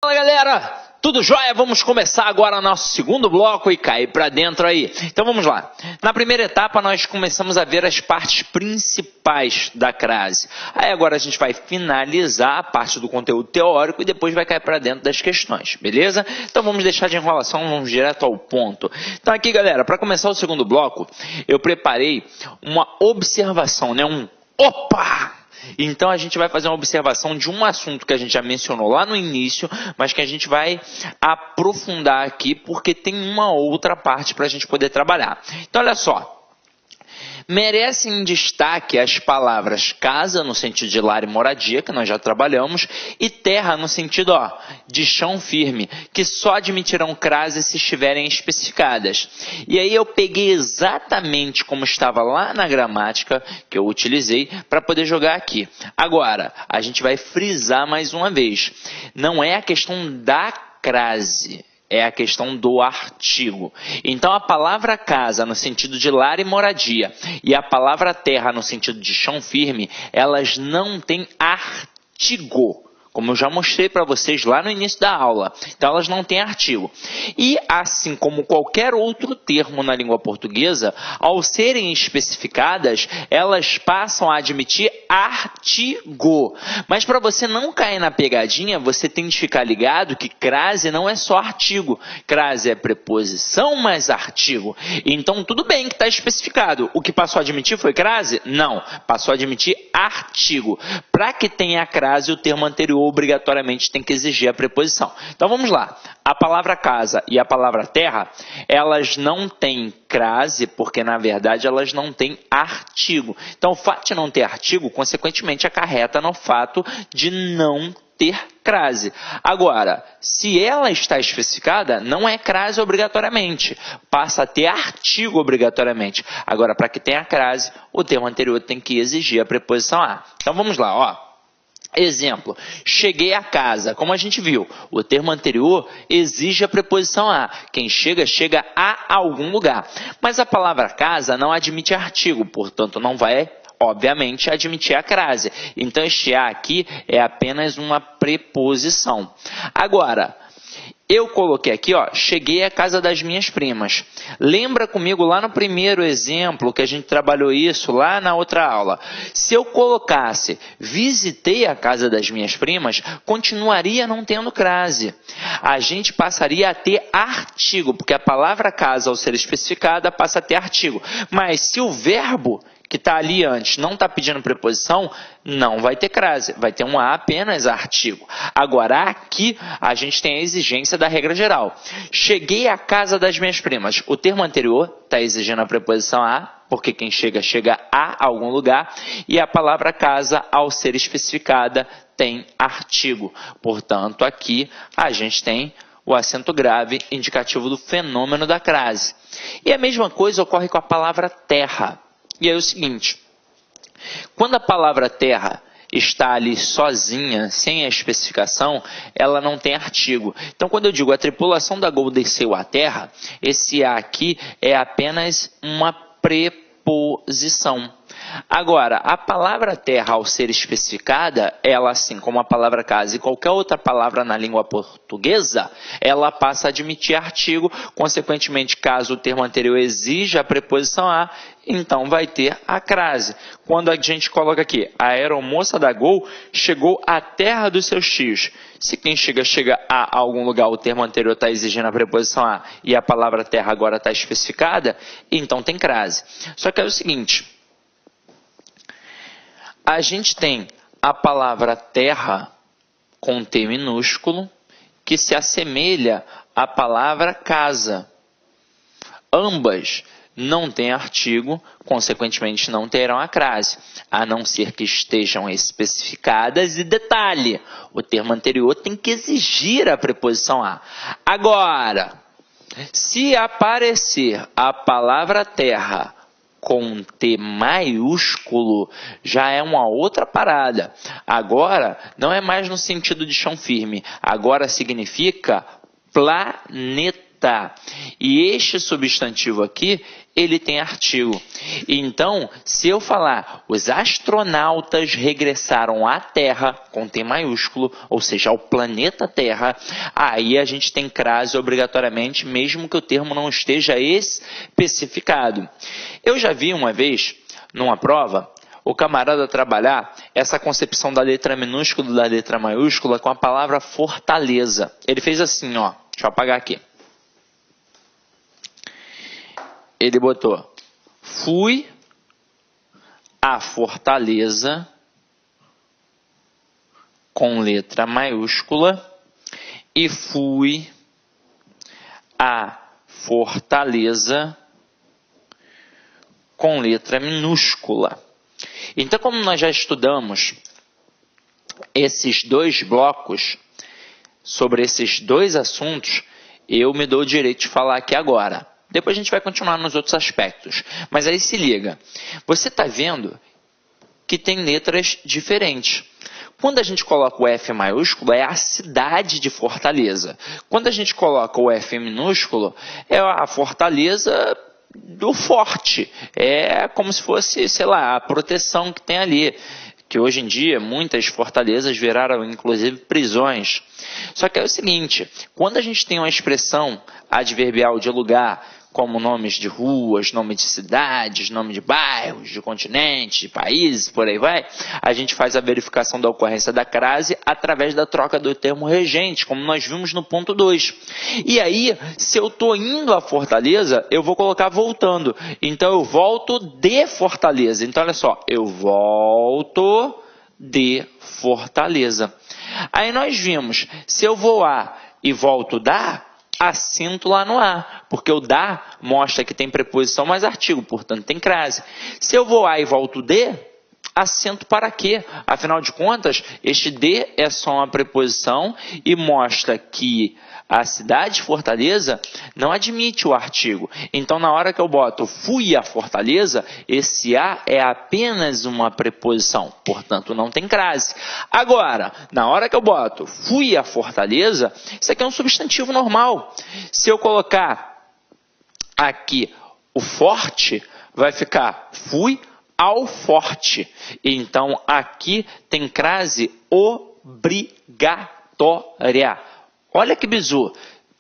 Fala galera, tudo jóia? Vamos começar agora nosso segundo bloco e cair para dentro aí. Então vamos lá. Na primeira etapa nós começamos a ver as partes principais da crase. Aí agora a gente vai finalizar a parte do conteúdo teórico e depois vai cair para dentro das questões, beleza? Então vamos deixar de enrolação, vamos direto ao ponto. Então aqui galera, para começar o segundo bloco, eu preparei uma observação, né? Opa! Então a gente vai fazer uma observação de um assunto que a gente já mencionou lá no início, mas que a gente vai aprofundar aqui porque tem uma outra parte para a gente poder trabalhar. Então olha só. Merecem destaque as palavras casa, no sentido de lar e moradia, que nós já trabalhamos, e terra, no sentido de chão firme, que só admitirão crase se estiverem especificadas. E aí eu peguei exatamente como estava lá na gramática, que eu utilizei, para poder jogar aqui. Agora, a gente vai frisar mais uma vez. Não é a questão da crase. É a questão do artigo. Então, a palavra casa, no sentido de lar e moradia, e a palavra terra, no sentido de chão firme, elas não têm artigo. Como eu já mostrei para vocês lá no início da aula. Então, elas não têm artigo. E, assim como qualquer outro termo na língua portuguesa, ao serem especificadas, elas passam a admitir artigo. Mas para você não cair na pegadinha, você tem de ficar ligado que crase não é só artigo. Crase é preposição mais artigo. Então, tudo bem que está especificado. O que passou a admitir foi crase? Não. Passou a admitir artigo. Para que tenha crase, o termo anterior obrigatoriamente tem que exigir a preposição. Então vamos lá. A palavra casa e a palavra terra, elas não têm crase porque na verdade elas não têm artigo. Então o fato de não ter artigo, consequentemente acarreta no fato de não ter crase. Agora, se ela está especificada, não é crase obrigatoriamente, passa a ter artigo obrigatoriamente. Agora, para que tenha crase, o termo anterior tem que exigir a preposição a. Então vamos lá, Exemplo, cheguei a casa. Como a gente viu, o termo anterior exige a preposição a. Quem chega, chega a algum lugar. Mas a palavra casa não admite artigo, portanto não vai, obviamente, admitir a crase. Então este a aqui é apenas uma preposição. Agora, eu coloquei aqui, cheguei à casa das minhas primas. Lembra comigo lá no primeiro exemplo que a gente trabalhou isso lá na outra aula. Se eu colocasse visitei a casa das minhas primas, continuaria não tendo crase. A gente passaria a ter artigo, porque a palavra casa, ao ser especificada, passa a ter artigo. Mas se o verbo que está ali antes não está pedindo preposição, não vai ter crase, vai ter um a apenas artigo. Agora aqui a gente tem a exigência da regra geral. Cheguei à casa das minhas primas. O termo anterior está exigindo a preposição a, porque quem chega, chega a algum lugar, e a palavra casa, ao ser especificada, tem artigo. Portanto, aqui a gente tem o acento grave indicativo do fenômeno da crase. E a mesma coisa ocorre com a palavra terra. E aí é o seguinte, quando a palavra terra está ali sozinha, sem a especificação, ela não tem artigo. Então, quando eu digo a tripulação da Gol desceu à terra, esse a aqui é apenas uma preposição. Agora, a palavra terra, ao ser especificada, ela, assim como a palavra casa e qualquer outra palavra na língua portuguesa, ela passa a admitir artigo, consequentemente, caso o termo anterior exija a preposição a, então vai ter a crase. Quando a gente coloca aqui, a aeromoça da Gol chegou à terra dos seus tios. Se quem chega, chega a algum lugar, o termo anterior está exigindo a preposição a e a palavra terra agora está especificada, então tem crase. Só que é o seguinte, a gente tem a palavra terra com T minúsculo que se assemelha à palavra casa. Ambas não têm artigo, consequentemente não terão a crase, a não ser que estejam especificadas. E detalhe, o termo anterior tem que exigir a preposição a. Agora, se aparecer a palavra terra com T maiúsculo, já é uma outra parada. Agora, não é mais no sentido de chão firme. Agora significa planeta. visitar. E este substantivo aqui, ele tem artigo. Então, se eu falar, os astronautas regressaram à Terra, com T maiúsculo, ou seja, ao planeta Terra, aí a gente tem crase obrigatoriamente, mesmo que o termo não esteja especificado. Eu já vi uma vez, numa prova, o camarada trabalhar essa concepção da letra minúscula e da letra maiúscula com a palavra fortaleza. Ele fez assim, ó, deixa eu apagar aqui. Ele botou, fui à Fortaleza com letra maiúscula e fui à Fortaleza com letra minúscula. Então, como nós já estudamos esses dois blocos, sobre esses dois assuntos, eu me dou o direito de falar aqui agora. Depois a gente vai continuar nos outros aspectos. Mas aí se liga, você está vendo que tem letras diferentes. Quando a gente coloca o F maiúsculo, é a cidade de Fortaleza. Quando a gente coloca o F minúsculo, é a Fortaleza do forte. É como se fosse, sei lá, a proteção que tem ali. Que hoje em dia muitas fortalezas viraram inclusive prisões. Só que é o seguinte, quando a gente tem uma expressão adverbial de lugar, como nomes de ruas, nome de cidades, nome de bairros, de continentes, de países, por aí vai, a gente faz a verificação da ocorrência da crase através da troca do termo regente, como nós vimos no ponto 2. E aí, se eu estou indo à Fortaleza, eu vou colocar voltando. Então, eu volto de Fortaleza. Então, olha só, eu volto de Fortaleza. Aí nós vimos, se eu vou a e volto da, acento lá no A, porque o da mostra que tem preposição mais artigo, portanto tem crase. Se eu vou a e volto de, acento para quê? Afinal de contas, este de é só uma preposição e mostra que a cidade de Fortaleza não admite o artigo. Então, na hora que eu boto fui à Fortaleza, esse a é apenas uma preposição, portanto não tem crase. Agora, na hora que eu boto fui à Fortaleza, isso aqui é um substantivo normal. Se eu colocar aqui o forte, vai ficar fui ao forte. Então, aqui tem crase obrigatória. Olha que bizu.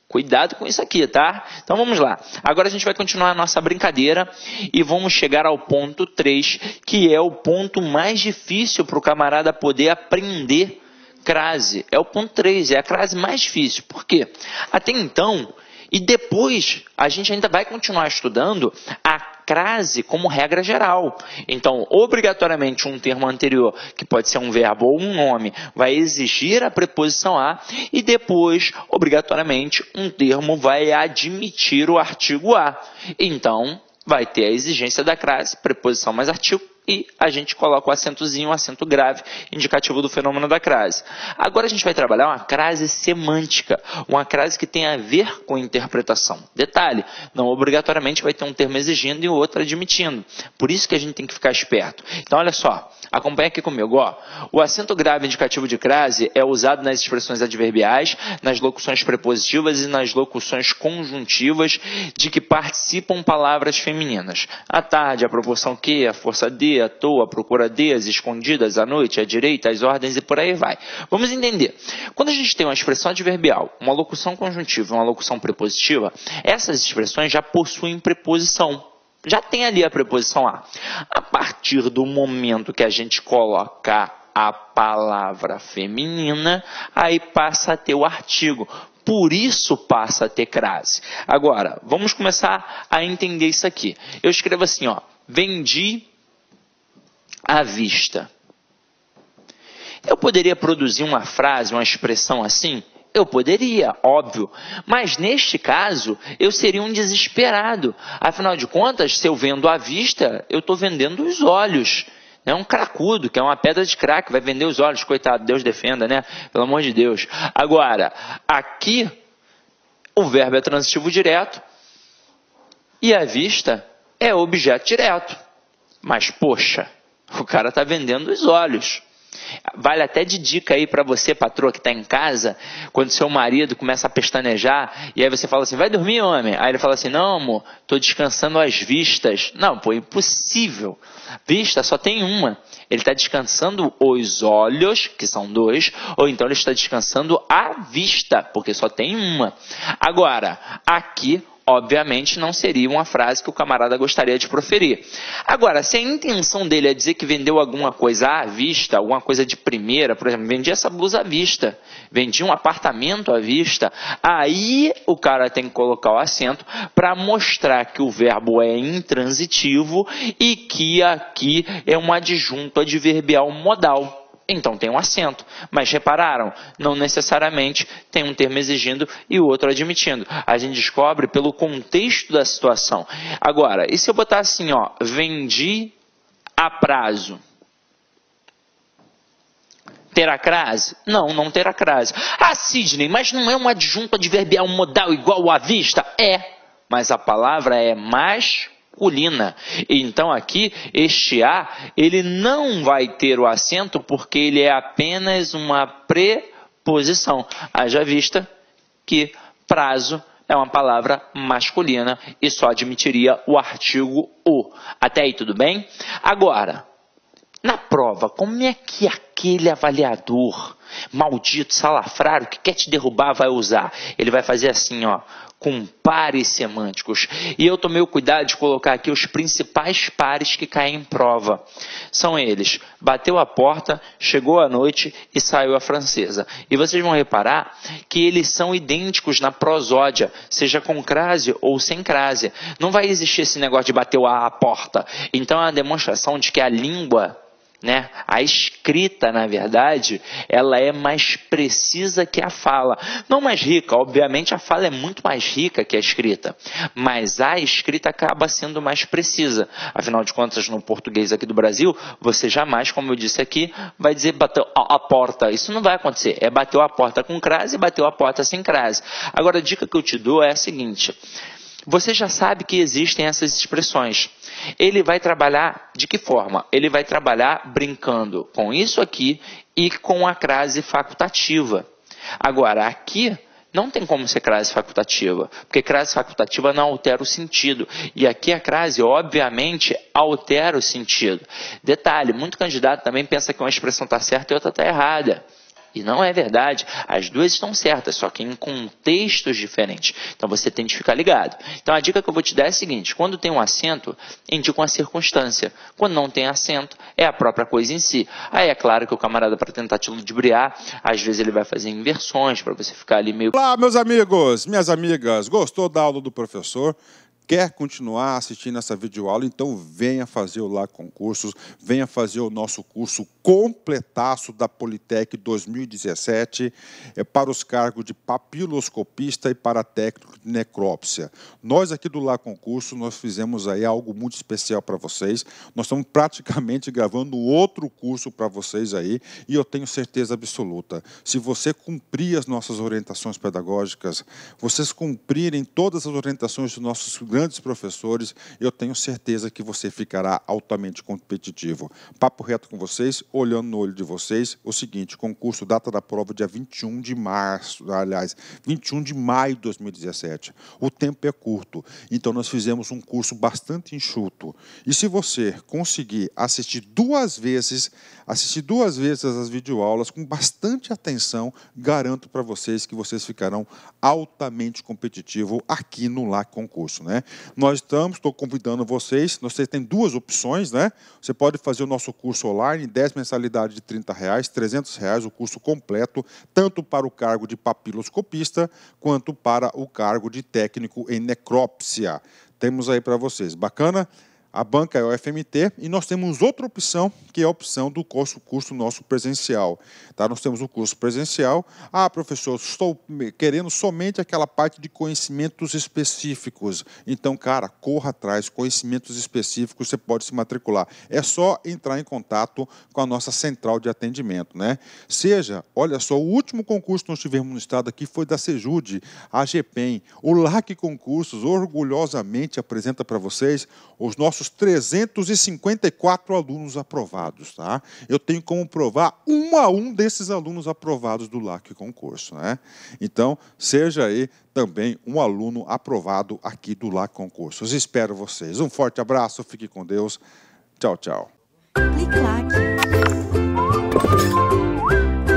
Cuidado com isso aqui, tá? Então vamos lá. Agora a gente vai continuar a nossa brincadeira e vamos chegar ao ponto 3, que é o ponto mais difícil para o camarada poder aprender crase. É o ponto 3, é a crase mais difícil. Por quê? Até então, e depois a gente ainda vai continuar estudando a crase como regra geral. Então, obrigatoriamente, um termo anterior, que pode ser um verbo ou um nome, vai exigir a preposição a, e depois, obrigatoriamente, um termo vai admitir o artigo a. Então, vai ter a exigência da crase, preposição mais artigo, e a gente coloca o acentozinho, o acento grave, indicativo do fenômeno da crase. Agora a gente vai trabalhar uma crase semântica, uma crase que tem a ver com interpretação. Detalhe, não obrigatoriamente vai ter um termo exigindo e o outro admitindo. Por isso que a gente tem que ficar esperto. Então, olha só, acompanha aqui comigo. Ó. O acento grave indicativo de crase é usado nas expressões adverbiais, nas locuções prepositivas e nas locuções conjuntivas de que participam palavras femininas. À tarde, a proporção que, a força de, à toa, à procura de, as escondidas, à noite, à direita, às ordens e por aí vai. Vamos entender. Quando a gente tem uma expressão adverbial, uma locução conjuntiva e uma locução prepositiva, essas expressões já possuem preposição. Já tem ali a preposição a. A partir do momento que a gente coloca a palavra feminina, aí passa a ter o artigo. Por isso passa a ter crase. Agora, vamos começar a entender isso aqui. Eu escrevo assim, ó, vendi à vista. Eu poderia produzir uma frase, uma expressão assim? Eu poderia, óbvio. Mas neste caso, eu seria um desesperado. Afinal de contas, se eu vendo à vista, eu estou vendendo os olhos. É um cracudo, que é uma pedra de crack, vai vender os olhos, coitado, Deus defenda, né? Pelo amor de Deus. Agora, aqui, o verbo é transitivo direto e à vista é objeto direto. Mas, poxa, o cara está vendendo os olhos. Vale até de dica aí para você, patroa, que está em casa, quando seu marido começa a pestanejar, e aí você fala assim, vai dormir, homem? Aí ele fala assim, não, amor, estou descansando as vistas. Não, pô, impossível. Vista só tem uma. Ele está descansando os olhos, que são dois, ou então ele está descansando a vista, porque só tem uma. Agora, aqui, obviamente, não seria uma frase que o camarada gostaria de proferir. Agora, se a intenção dele é dizer que vendeu alguma coisa à vista, alguma coisa de primeira, por exemplo, vendi essa blusa à vista, vendi um apartamento à vista, aí o cara tem que colocar o acento para mostrar que o verbo é intransitivo e que aqui é um adjunto adverbial modal. Então tem um acento, mas repararam, não necessariamente tem um termo exigindo e o outro admitindo. A gente descobre pelo contexto da situação. Agora, e se eu botar assim, ó, vendi a prazo? Terá crase? Não, não terá crase. Ah, Sidney, mas não é um adjunto adverbial modal igual à vista? É, mas a palavra é masculina. Então aqui, este A, ele não vai ter o acento porque ele é apenas uma preposição. Haja vista que prazo é uma palavra masculina e só admitiria o artigo o. Até aí tudo bem? Agora, na prova, como é que aquele avaliador maldito, salafrário, que quer te derrubar vai usar? Ele vai fazer assim, ó, com pares semânticos. E eu tomei o cuidado de colocar aqui os principais pares que caem em prova. São eles: bateu a porta, chegou à noite e saiu a francesa. E vocês vão reparar que eles são idênticos na prosódia, seja com crase ou sem crase. Não vai existir esse negócio de bateu a porta. Então é uma demonstração de que a língua, né? A escrita, na verdade, ela é mais precisa que a fala. Não mais rica, obviamente a fala é muito mais rica que a escrita, mas a escrita acaba sendo mais precisa. Afinal de contas, no português aqui do Brasil, você jamais, como eu disse aqui, vai dizer bateu a porta. Isso não vai acontecer. É bateu a porta com crase e bateu a porta sem crase. Agora, a dica que eu te dou é a seguinte: você já sabe que existem essas expressões. Ele vai trabalhar de que forma? Ele vai trabalhar brincando com isso aqui e com a crase facultativa. Agora, aqui não tem como ser crase facultativa, porque crase facultativa não altera o sentido. E aqui a crase, obviamente, altera o sentido. Detalhe, muito candidato também pensa que uma expressão está certa e outra está errada. E não é verdade, as duas estão certas, só que em contextos diferentes. Então você tem de ficar ligado. Então a dica que eu vou te dar é a seguinte: quando tem um acento, indica uma circunstância. Quando não tem acento, é a própria coisa em si. Aí é claro que o camarada, para tentar te ludibriar, às vezes ele vai fazer inversões para você ficar ali meio... Olá, meus amigos, minhas amigas, gostou da aula do professor? Quer continuar assistindo essa videoaula? Então venha fazer o Lá Concursos, venha fazer o nosso curso completaço da Politec 2017 para os cargos de papiloscopista e para técnico de necrópsia. Nós aqui do Lá Concurso, nós fizemos aí algo muito especial para vocês. Nós estamos praticamente gravando outro curso para vocês aí e eu tenho certeza absoluta, se você cumprir as nossas orientações pedagógicas, vocês cumprirem todas as orientações dos nossos grandes professores, eu tenho certeza que você ficará altamente competitivo. Papo reto com vocês, olhando no olho de vocês, o seguinte: concurso, data da prova dia 21 de março, aliás, 21 de maio de 2017. O tempo é curto, então nós fizemos um curso bastante enxuto. E se você conseguir assistir duas vezes as videoaulas com bastante atenção, garanto para vocês que vocês ficarão altamente competitivos aqui no Lá Concurso, né? Estou convidando vocês têm duas opções, né? Você pode fazer o nosso curso online, 10 mensalidades de R$30, R$300, o curso completo, tanto para o cargo de papiloscopista, quanto para o cargo de técnico em necrópsia. Temos aí para vocês, bacana? A banca é o FMT e nós temos outra opção, que é a opção do curso nosso presencial. Tá? Nós temos o curso presencial. Ah, professor, estou querendo somente aquela parte de conhecimentos específicos. Então, cara, corra atrás, conhecimentos específicos, você pode se matricular. É só entrar em contato com a nossa central de atendimento, né? Olha só, o último concurso que nós tivemos no estado aqui foi da Sejude, a GPEM. O LAC Concursos orgulhosamente apresenta para vocês os nossos nossos 354 alunos aprovados, tá? Eu tenho como provar um a um desses alunos aprovados do LAC Concurso, né? Então, seja aí também um aluno aprovado aqui do LAC Concursos. Espero vocês. Um forte abraço, fique com Deus. Tchau, tchau. Clique-Claque.